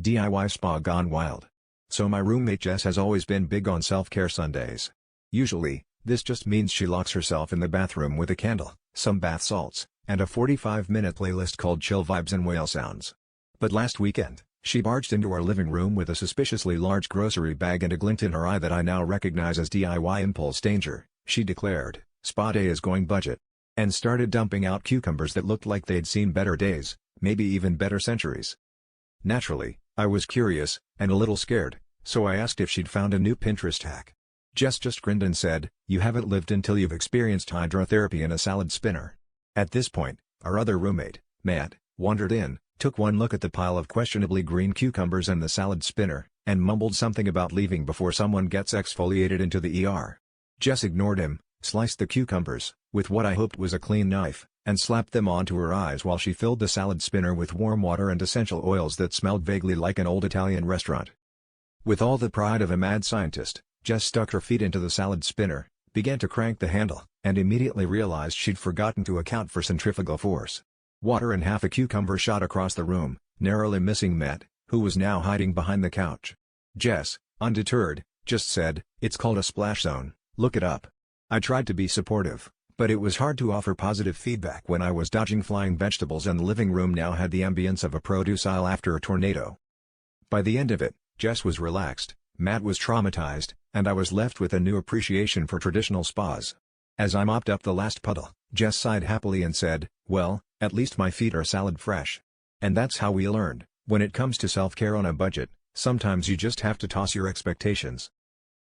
DIY spa gone wild. So my roommate Jess has always been big on self-care Sundays. Usually, this just means she locks herself in the bathroom with a candle, some bath salts, and a 45-minute playlist called Chill Vibes and Whale Sounds. But last weekend, she barged into our living room with a suspiciously large grocery bag and a glint in her eye that I now recognize as DIY impulse danger. She declared, "Spa day is going budget," and started dumping out cucumbers that looked like they'd seen better days, maybe even better centuries. Naturally, I was curious, and a little scared, so I asked if she'd found a new Pinterest hack. Jess just grinned and said, "You haven't lived until you've experienced hydrotherapy in a salad spinner." At this point, our other roommate, Matt, wandered in, took one look at the pile of questionably green cucumbers and the salad spinner, and mumbled something about leaving before someone gets exfoliated into the ER. Jess ignored him, sliced the cucumbers, with what I hoped was a clean knife, and slapped them onto her eyes while she filled the salad spinner with warm water and essential oils that smelled vaguely like an old Italian restaurant. With all the pride of a mad scientist, Jess stuck her feet into the salad spinner, began to crank the handle, and immediately realized she'd forgotten to account for centrifugal force. Water and half a cucumber shot across the room, narrowly missing Matt, who was now hiding behind the couch. Jess, undeterred, just said, "It's called a splash zone, look it up." I tried to be supportive, but it was hard to offer positive feedback when I was dodging flying vegetables and the living room now had the ambience of a produce aisle after a tornado. By the end of it, Jess was relaxed, Matt was traumatized, and I was left with a new appreciation for traditional spas. As I mopped up the last puddle, Jess sighed happily and said, "Well, at least my feet are salad fresh." And that's how we learned, when it comes to self-care on a budget, sometimes you just have to toss your expectations.